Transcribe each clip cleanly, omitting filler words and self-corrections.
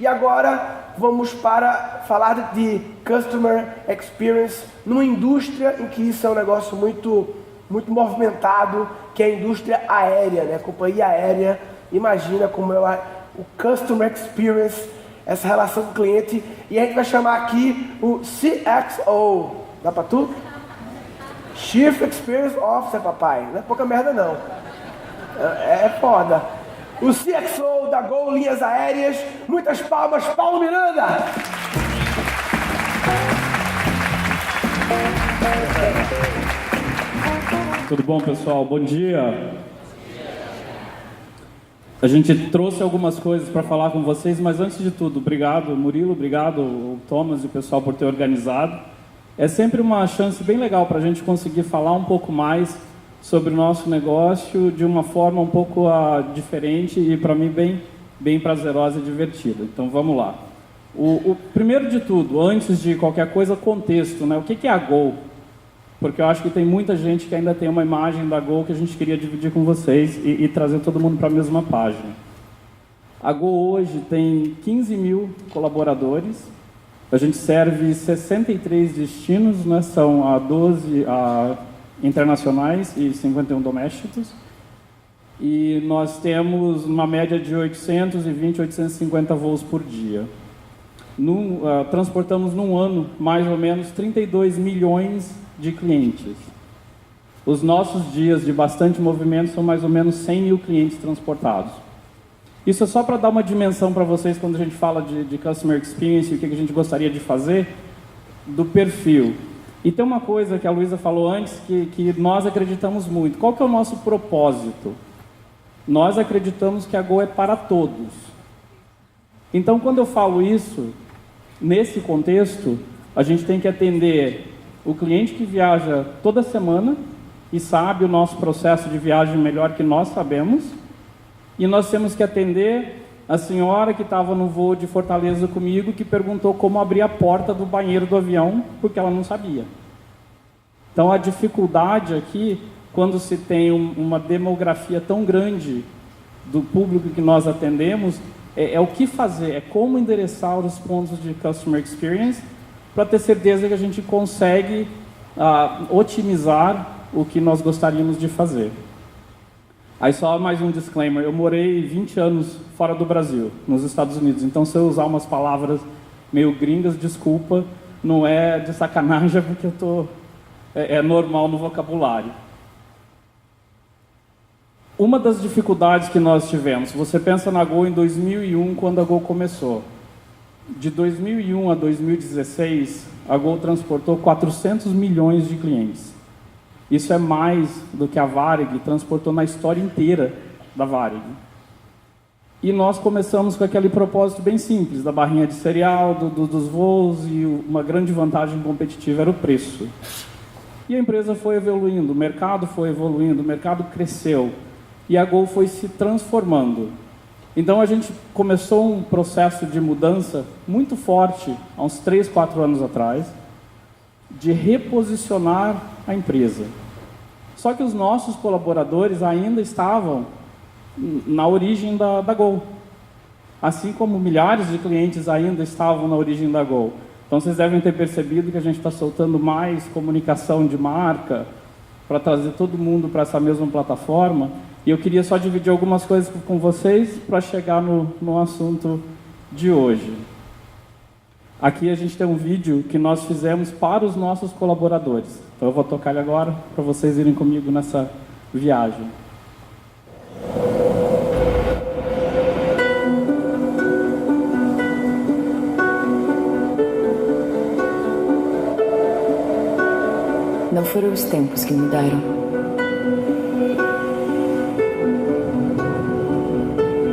E agora vamos para falar de Customer Experience numa indústria em que isso é um negócio muito movimentado, que é a indústria aérea, né? Companhia aérea. Imagina como é o Customer Experience, essa relação com o cliente. E a gente vai chamar aqui o CXO. Dá pra tu? Chief Experience Officer, papai. Não é pouca merda, não. É foda. O CXO da Gol Linhas Aéreas. Muitas palmas, Paulo Miranda! Tudo bom, pessoal? Bom dia. A gente trouxe algumas coisas para falar com vocês, mas antes de tudo, obrigado, Murilo, obrigado, o Thomas e o pessoal por ter organizado. É sempre uma chance bem legal para a gente conseguir falar um pouco mais sobre o nosso negócio de uma forma um pouco diferente e, para mim, bem prazerosa e divertida. Então, vamos lá. O primeiro de tudo, antes de qualquer coisa, contexto, né? O que é a Gol? Porque eu acho que tem muita gente que ainda tem uma imagem da Gol que a gente queria dividir com vocês e trazer todo mundo para a mesma página. A Gol hoje tem 15 mil colaboradores, a gente serve 63 destinos, né? São 12 internacionais e 51 domésticos, e nós temos uma média de 820, 850 voos por dia. Transportamos num ano mais ou menos 32 milhões de clientes. Os nossos dias de bastante movimento são mais ou menos 100 mil clientes transportados. Isso é só para dar uma dimensão para vocês quando a gente fala de Customer Experience e o que a gente gostaria de fazer do perfil. E tem uma coisa que a Luísa falou antes que nós acreditamos muito. Qual que é o nosso propósito? Nós acreditamos que a Gol é para todos. Então, quando eu falo isso, nesse contexto, a gente tem que atender o cliente que viaja toda semana e sabe o nosso processo de viagem melhor que nós sabemos. E nós temos que atender a senhora que estava no voo de Fortaleza comigo, que perguntou como abrir a porta do banheiro do avião, porque ela não sabia. Então, a dificuldade aqui, quando se tem uma demografia tão grande do público que nós atendemos, é o que fazer, é como endereçar os pontos de Customer Experience para ter certeza que a gente consegue otimizar o que nós gostaríamos de fazer. Aí só mais um disclaimer, eu morei 20 anos fora do Brasil, nos Estados Unidos, então se eu usar umas palavras meio gringas, desculpa, não é de sacanagem, porque é normal no vocabulário. Uma das dificuldades que nós tivemos, você pensa na Gol em 2001, quando a Gol começou. De 2001 a 2016, a Gol transportou 400 milhões de clientes. Isso é mais do que a Varig transportou na história inteira da Varig. E nós começamos com aquele propósito bem simples, da barrinha de cereal, dos voos, e uma grande vantagem competitiva era o preço. E a empresa foi evoluindo, o mercado foi evoluindo, o mercado cresceu, e a Gol foi se transformando. Então a gente começou um processo de mudança muito forte, há uns 3, 4 anos atrás, de reposicionar a empresa. Só que os nossos colaboradores ainda estavam na origem da Gol. Assim como milhares de clientes ainda estavam na origem da Gol. Então vocês devem ter percebido que a gente está soltando mais comunicação de marca para trazer todo mundo para essa mesma plataforma. E eu queria só dividir algumas coisas com vocês para chegar no assunto de hoje. Aqui a gente tem um vídeo que nós fizemos para os nossos colaboradores. Então eu vou tocar ele agora para vocês irem comigo nessa viagem. Não foram os tempos que mudaram.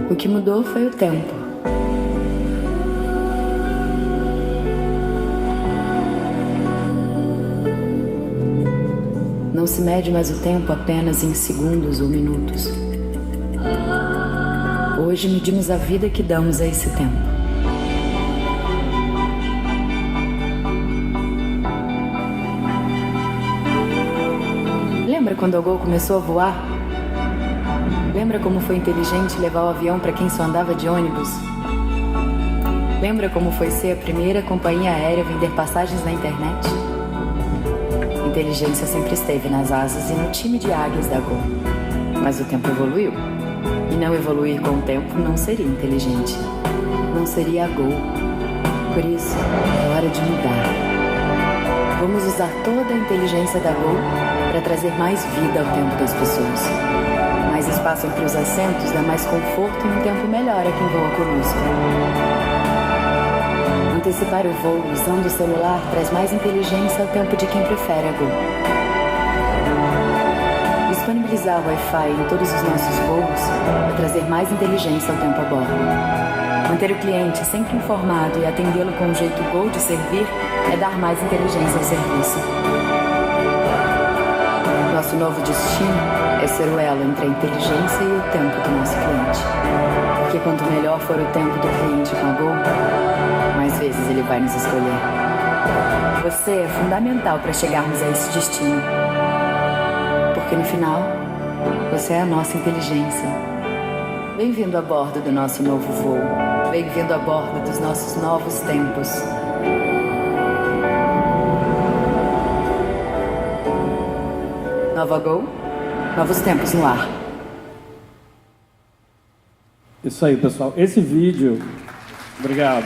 O que mudou foi o tempo. Não se mede mais o tempo apenas em segundos ou minutos. Hoje medimos a vida que damos a esse tempo. Lembra quando a Gol começou a voar? Lembra como foi inteligente levar o avião para quem só andava de ônibus? Lembra como foi ser a primeira companhia aérea a vender passagens na internet? Inteligência sempre esteve nas asas e no time de águias da Gol. Mas o tempo evoluiu. E não evoluir com o tempo não seria inteligente. Não seria a Gol. Por isso, é hora de mudar. Vamos usar toda a inteligência da Gol para trazer mais vida ao tempo das pessoas. Mais espaço entre os assentos dá mais conforto e um tempo melhor a quem voa conosco. Antecipar o voo usando o celular traz mais inteligência ao tempo de quem prefere a Gol. Disponibilizar o Wi-Fi em todos os nossos voos vai trazer mais inteligência ao tempo a bordo. Manter o cliente sempre informado e atendê-lo com um jeito Gol de servir é dar mais inteligência ao serviço. Nosso novo destino é ser o elo entre a inteligência e o tempo do nosso cliente. Porque quanto melhor for o tempo do cliente com a Gol, mais vezes ele vai nos escolher. Você é fundamental para chegarmos a esse destino. Porque no final, você é a nossa inteligência. Bem-vindo a bordo do nosso novo voo. Bem-vindo a bordo dos nossos novos tempos. Nova Gol, novos tempos no ar. Isso aí, pessoal. Esse vídeo... Obrigado.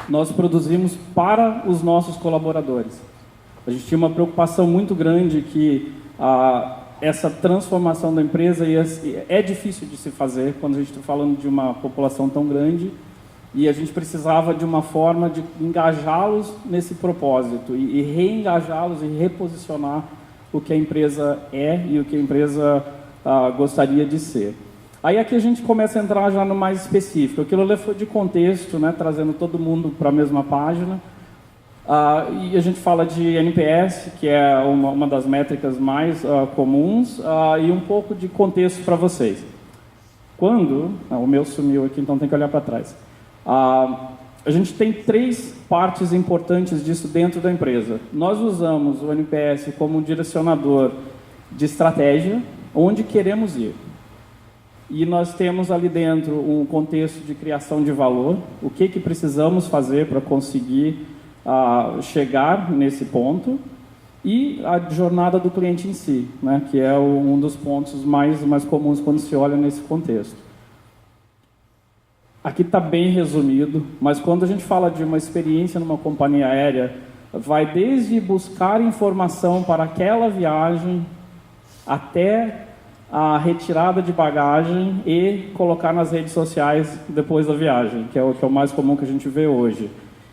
Nós produzimos para os nossos colaboradores. A gente tinha uma preocupação muito grande que essa transformação da empresa é difícil de se fazer quando a gente está falando de uma população tão grande, e a gente precisava de uma forma de engajá-los nesse propósito e reengajá-los e reposicionar o que a empresa é e o que a empresa gostaria de ser. Aí aqui a gente começa a entrar já no mais específico. Aquilo ali foi de contexto, né, trazendo todo mundo para a mesma página. E a gente fala de NPS, que é uma das métricas mais comuns, e um pouco de contexto para vocês. Quando... o meu sumiu aqui, então tem que olhar para trás. A gente tem 3 partes importantes disso dentro da empresa. Nós usamos o NPS como um direcionador de estratégia, onde queremos ir. E nós temos ali dentro um contexto de criação de valor, o que precisamos fazer para conseguir chegar nesse ponto, e a jornada do cliente em si, né, que é um dos pontos mais comuns quando se olha nesse contexto. Aqui está bem resumido, mas quando a gente fala de uma experiência numa companhia aérea, vai desde buscar informação para aquela viagem até a retirada de bagagem e colocar nas redes sociais depois da viagem, que é o mais comum que a gente vê hoje.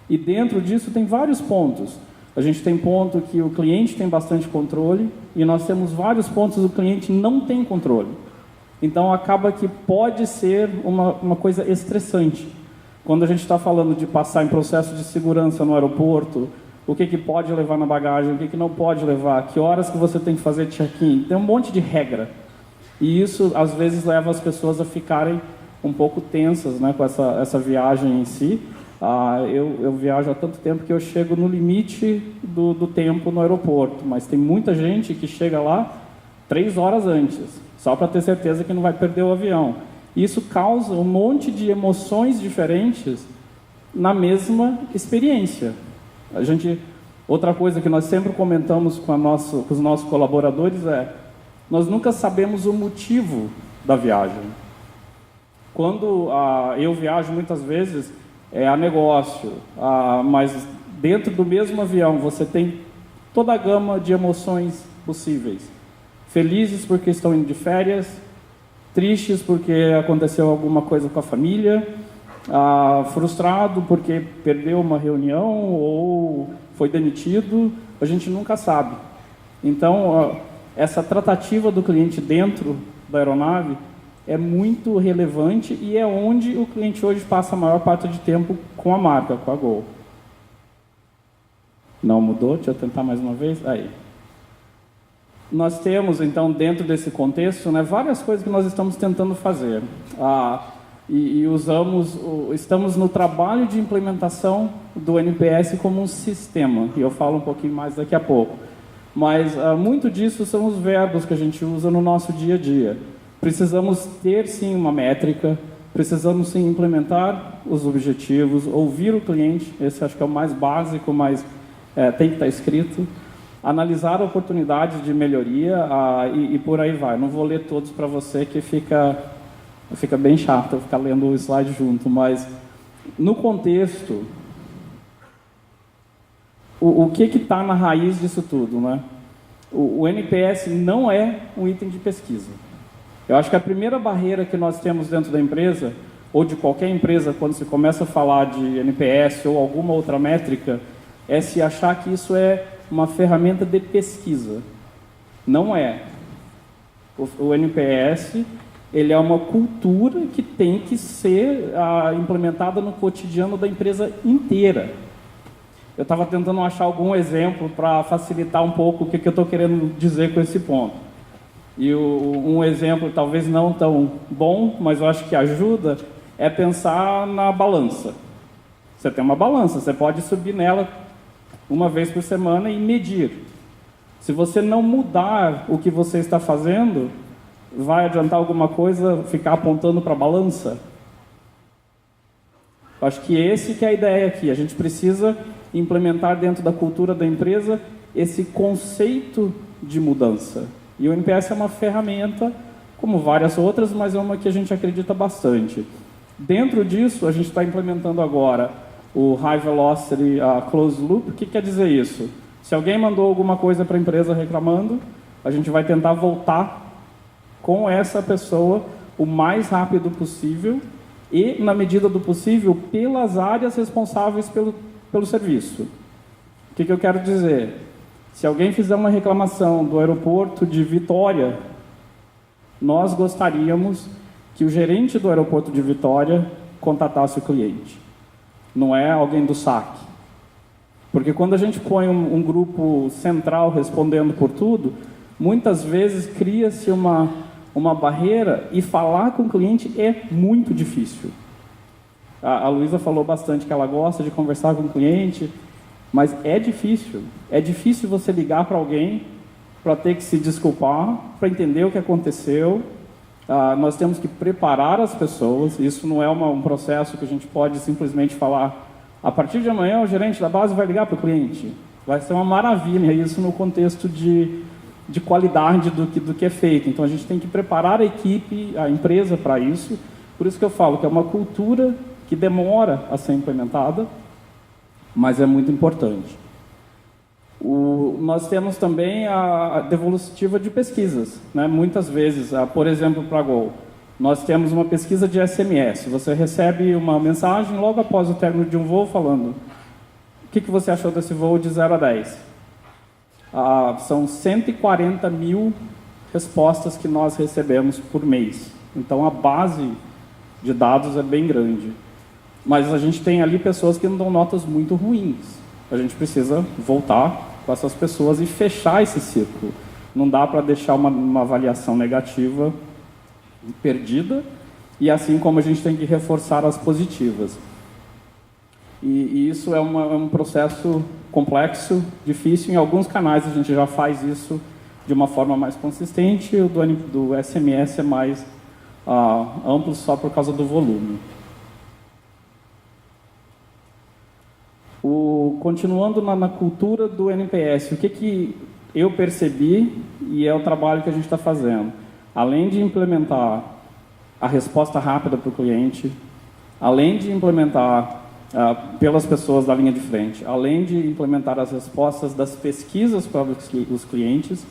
E dentro disso tem vários pontos. A gente tem ponto que o cliente tem bastante controle, e nós temos vários pontos que o cliente não tem controle. Então acaba que pode ser uma coisa estressante. Quando a gente está falando de passar em processo de segurança no aeroporto, o que pode levar na bagagem, o que não pode levar, que horas que você tem que fazer check-in, tem um monte de regra. E isso às vezes leva as pessoas a ficarem um pouco tensas, né, com essa viagem em si. Eu viajo há tanto tempo que eu chego no limite do tempo no aeroporto, mas tem muita gente que chega lá 3 horas antes, só para ter certeza que não vai perder o avião. Isso causa um monte de emoções diferentes na mesma experiência. Outra coisa que nós sempre comentamos com os nossos colaboradores é: nós nunca sabemos o motivo da viagem. Quando eu viajo muitas vezes a negócio, mas dentro do mesmo avião você tem toda a gama de emoções possíveis. Felizes porque estão indo de férias, tristes porque aconteceu alguma coisa com a família, frustrado porque perdeu uma reunião ou foi demitido, a gente nunca sabe. Então, essa tratativa do cliente dentro da aeronave é muito relevante, e é onde o cliente hoje passa a maior parte de tempo com a marca, com a Gol. Não mudou? Deixa eu tentar mais uma vez. Aí. Nós temos, então, dentro desse contexto, né, várias coisas que nós estamos tentando fazer. Estamos no trabalho de implementação do NPS como um sistema, e eu falo um pouquinho mais daqui a pouco. Mas muito disso são os verbos que a gente usa no nosso dia a dia. Precisamos ter, sim, uma métrica, precisamos sim implementar os objetivos, ouvir o cliente, esse acho que é o mais básico, mas tem que estar escrito, analisar oportunidades de melhoria e por aí vai. Não vou ler todos para você, que fica bem chato eu ficar lendo o slide junto, mas no contexto, o que está na raiz disso tudo, né? O NPS não é um item de pesquisa. Eu acho que a primeira barreira que nós temos dentro da empresa, ou de qualquer empresa, quando se começa a falar de NPS ou alguma outra métrica, é se achar que isso é uma ferramenta de pesquisa. Não é. O NPS, ele é uma cultura que tem que ser implementada no cotidiano da empresa inteira. Eu estava tentando achar algum exemplo para facilitar um pouco o que eu estou querendo dizer com esse ponto. E um exemplo, talvez não tão bom, mas eu acho que ajuda, é pensar na balança. Você tem uma balança, você pode subir nela uma vez por semana e medir. Se você não mudar o que você está fazendo, vai adiantar alguma coisa ficar apontando para a balança? Eu acho que esse que é a ideia aqui. A gente precisa implementar dentro da cultura da empresa esse conceito de mudança. E o NPS é uma ferramenta, como várias outras, mas é uma que a gente acredita bastante. Dentro disso, a gente está implementando agora o High Velocity Closed Loop. O que quer dizer isso? Se alguém mandou alguma coisa para a empresa reclamando, a gente vai tentar voltar com essa pessoa o mais rápido possível e, na medida do possível, pelas áreas responsáveis pelo serviço. O que eu quero dizer? Se alguém fizer uma reclamação do aeroporto de Vitória, nós gostaríamos que o gerente do aeroporto de Vitória contatasse o cliente. Não é alguém do saque. Porque quando a gente põe um grupo central respondendo por tudo, muitas vezes cria-se uma barreira e falar com o cliente é muito difícil. A Luísa falou bastante que ela gosta de conversar com o cliente, mas é difícil. É difícil você ligar para alguém para ter que se desculpar, para entender o que aconteceu. Nós temos que preparar as pessoas. Isso não é um processo que a gente pode simplesmente falar a partir de amanhã o gerente da base vai ligar para o cliente. Vai ser uma maravilha isso no contexto de qualidade do que é feito. Então a gente tem que preparar a equipe, a empresa para isso. Por isso que eu falo que é uma cultura que demora a ser implementada, mas é muito importante. Nós temos também a devolutiva de pesquisas, né? Muitas vezes, por exemplo, para a Gol, nós temos uma pesquisa de SMS. Você recebe uma mensagem logo após o término de um voo falando: o que você achou desse voo de 0 a 10? São 140 mil respostas que nós recebemos por mês. Então a base de dados é bem grande. Mas a gente tem ali pessoas que não dão notas muito ruins. A gente precisa voltar com essas pessoas e fechar esse círculo. Não dá para deixar uma avaliação negativa perdida, e assim como a gente tem que reforçar as positivas. E isso é um processo complexo, difícil. Em alguns canais a gente já faz isso de uma forma mais consistente, o do SMS é mais amplo só por causa do volume. Continuando na cultura do NPS, o que eu percebi, e é o trabalho que a gente está fazendo, além de implementar a resposta rápida para o cliente, além de implementar pelas pessoas da linha de frente, além de implementar as respostas das pesquisas para os clientes,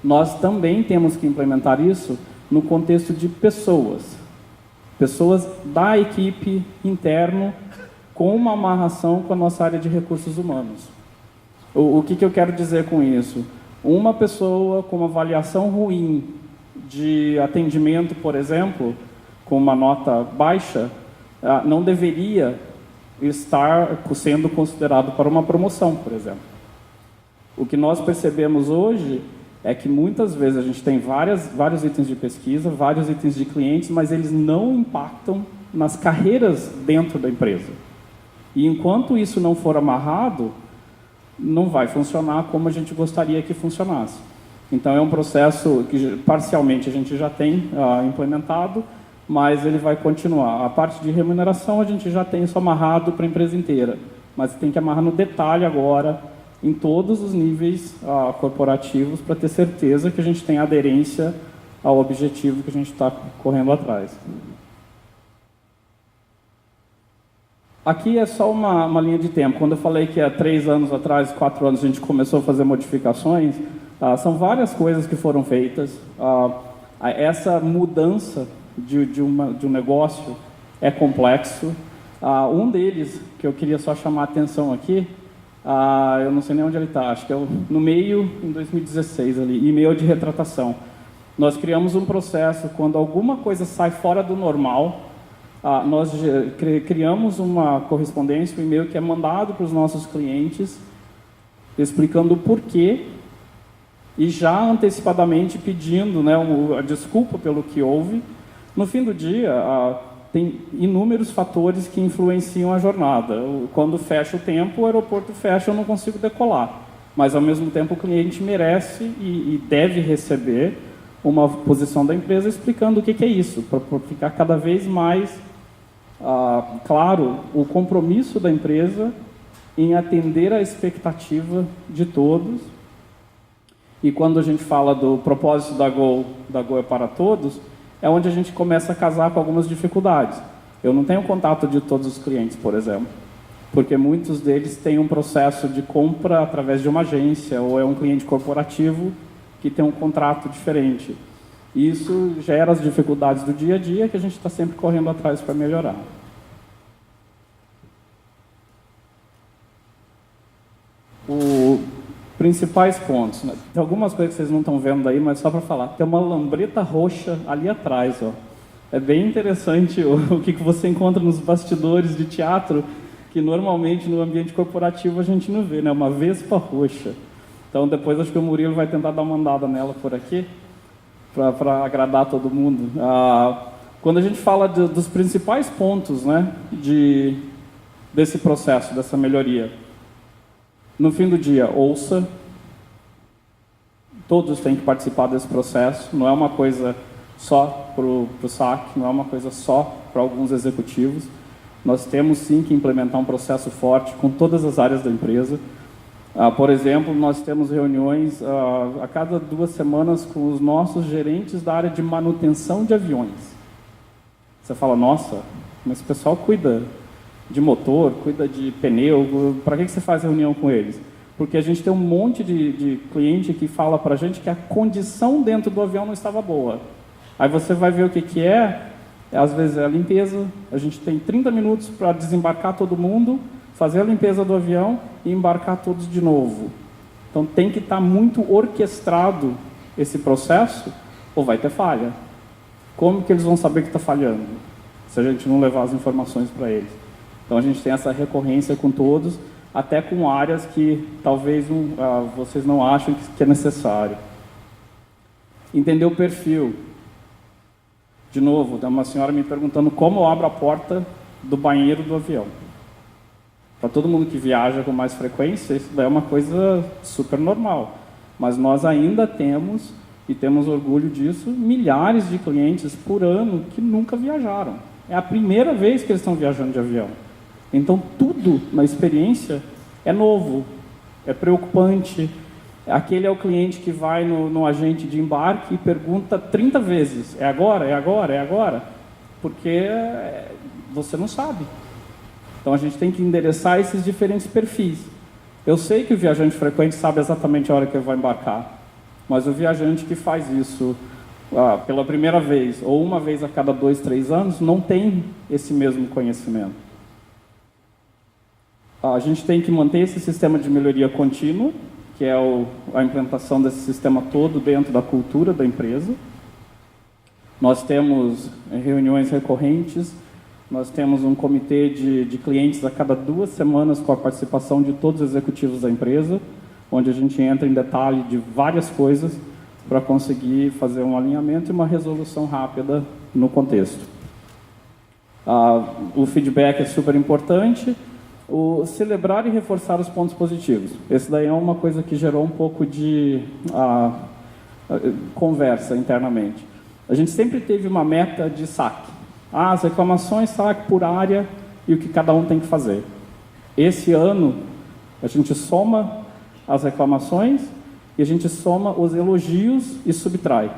nós também temos que implementar isso no contexto de pessoas da equipe interno, com uma amarração com a nossa área de recursos humanos. O que eu quero dizer com isso? Uma pessoa com uma avaliação ruim de atendimento, por exemplo, com uma nota baixa, não deveria estar sendo considerado para uma promoção, por exemplo. O que nós percebemos hoje é que muitas vezes a gente tem vários itens de pesquisa, vários itens de clientes, mas eles não impactam nas carreiras dentro da empresa. E enquanto isso não for amarrado, não vai funcionar como a gente gostaria que funcionasse. Então é um processo que parcialmente a gente já tem implementado, mas ele vai continuar. A parte de remuneração a gente já tem isso amarrado para a empresa inteira, mas tem que amarrar no detalhe agora, em todos os níveis corporativos, para ter certeza que a gente tem aderência ao objetivo que a gente está correndo atrás. Aqui é só uma linha de tempo. Quando eu falei que há 3 anos atrás, 4 anos, a gente começou a fazer modificações, são várias coisas que foram feitas. Essa mudança de um negócio é complexo. Um deles, que eu queria só chamar a atenção aqui, eu não sei nem onde ele está, acho que é no meio, em 2016, ali, e-mail de retratação. Nós criamos um processo, quando alguma coisa sai fora do normal, nós criamos uma correspondência, um e-mail que é mandado para os nossos clientes, explicando o porquê, e já antecipadamente pedindo, né, a desculpa pelo que houve. No fim do dia, tem inúmeros fatores que influenciam a jornada. Quando fecha o tempo, o aeroporto fecha, eu não consigo decolar. Mas, ao mesmo tempo, o cliente merece e deve receber uma posição da empresa explicando o que é isso, para ficar cada vez mais claro o compromisso da empresa em atender a expectativa de todos. E quando a gente fala do propósito da Gol é para todos, é onde a gente começa a casar com algumas dificuldades. Eu não tenho contato de todos os clientes, por exemplo, porque muitos deles têm um processo de compra através de uma agência, ou é um cliente corporativo que tem um contrato diferente. Isso gera as dificuldades do dia a dia que a gente está sempre correndo atrás para melhorar. Principais pontos, né? Tem algumas coisas que vocês não estão vendo aí, mas só para falar. Tem uma lambreta roxa ali atrás, ó. É bem interessante o que você encontra nos bastidores de teatro, que normalmente no ambiente corporativo a gente não vê, né? Uma vespa roxa. Então depois acho que o Murilo vai tentar dar uma andada nela por aqui, para agradar todo mundo. Quando a gente fala dos principais pontos, né, desse processo, dessa melhoria, no fim do dia, ouça. Todos têm que participar desse processo. Não é uma coisa só para o SAC, não é uma coisa só para alguns executivos. Nós temos sim que implementar um processo forte com todas as áreas da empresa. Por exemplo, nós temos reuniões a cada 2 semanas com os nossos gerentes da área de manutenção de aviões. Você fala, nossa, mas o pessoal cuida de motor, cuida de pneu, para que você faz reunião com eles? Porque a gente tem um monte de cliente que fala para a gente que a condição dentro do avião não estava boa. Aí você vai ver o que é, às vezes é a limpeza, a gente tem 30 minutos para desembarcar todo mundo, fazer a limpeza do avião e embarcar todos de novo. Então tem que estar muito orquestrado esse processo, ou vai ter falha. Como que eles vão saber que está falhando, se a gente não levar as informações para eles? Então a gente tem essa recorrência com todos, até com áreas que talvez vocês não achem que é necessário. Entender o perfil. De novo, tem uma senhora me perguntando como eu abro a porta do banheiro do avião. Para todo mundo que viaja com mais frequência, isso daí é uma coisa super normal. Mas nós ainda temos, e temos orgulho disso, milhares de clientes por ano que nunca viajaram. É a primeira vez que eles estão viajando de avião. Então, tudo na experiência é novo, é preocupante. Aquele é o cliente que vai no agente de embarque e pergunta 30 vezes, é agora, é agora, é agora? Porque você não sabe. Então, a gente tem que endereçar esses diferentes perfis. Eu sei que o viajante frequente sabe exatamente a hora que ele vai embarcar, mas o viajante que faz isso pela primeira vez, ou uma vez a cada 2, 3 anos, não tem esse mesmo conhecimento. A gente tem que manter esse sistema de melhoria contínua, que é a implantação desse sistema todo dentro da cultura da empresa. Nós temos reuniões recorrentes, nós temos um comitê de clientes a cada 2 semanas com a participação de todos os executivos da empresa, onde a gente entra em detalhe de várias coisas para conseguir fazer um alinhamento e uma resolução rápida no contexto. O feedback é super importante. O celebrar e reforçar os pontos positivos. Esse daí é uma coisa que gerou um pouco de conversa internamente. A gente sempre teve uma meta de saque. as reclamações, saque por área e o que cada um tem que fazer. Esse ano, a gente soma as reclamações e a gente soma os elogios e subtrai.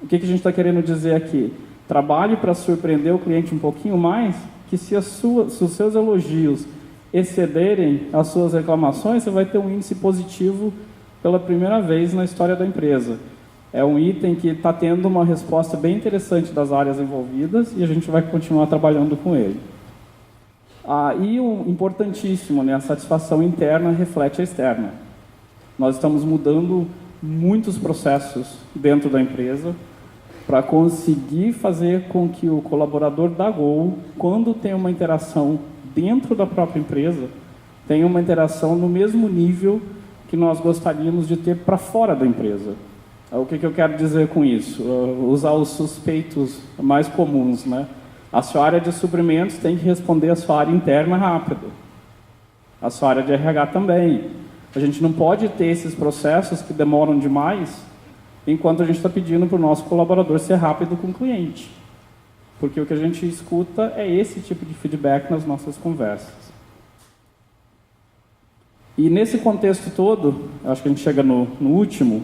O que a gente está querendo dizer aqui? Trabalhe para surpreender o cliente um pouquinho mais, que se os seus elogios excederem as suas reclamações, você vai ter um índice positivo pela primeira vez na história da empresa. É um item que está tendo uma resposta bem interessante das áreas envolvidas e a gente vai continuar trabalhando com ele. E o importantíssimo, né, a satisfação interna reflete a externa. Nós estamos mudando muitos processos dentro da empresa para conseguir fazer com que o colaborador da Gol, quando tem uma interação dentro da própria empresa, tenha uma interação no mesmo nível que nós gostaríamos de ter para fora da empresa. O que eu quero dizer com isso? Usar os suspeitos mais comuns, né? A sua área de suprimentos tem que responder a sua área interna rápido. A sua área de RH também. A gente não pode ter esses processos que demoram demais, enquanto a gente está pedindo para o nosso colaborador ser rápido com o cliente. Porque o que a gente escuta é esse tipo de feedback nas nossas conversas. E nesse contexto todo, acho que a gente chega no último,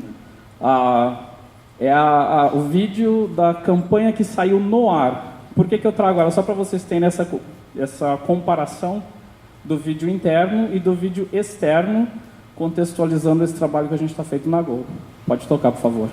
o vídeo da campanha que saiu no ar. Por que eu trago ela? Só para vocês terem essa comparação do vídeo interno e do vídeo externo, contextualizando esse trabalho que a gente está feito na Gol. Pode tocar, por favor.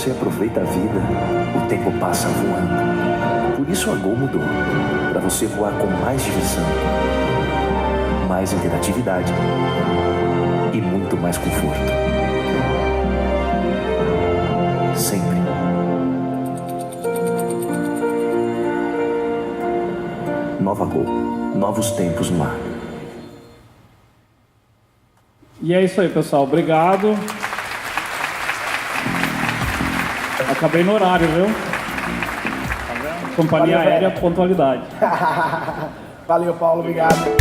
você aproveita a vida, o tempo passa voando. Por isso a Gol mudou, para você voar com mais diversão, mais interatividade e muito mais conforto. Sempre. Nova Gol, novos tempos no ar. E é isso aí, pessoal. Obrigado. Acabei no horário, viu? Companhia Aérea, pontualidade. Valeu, Paulo. Obrigado.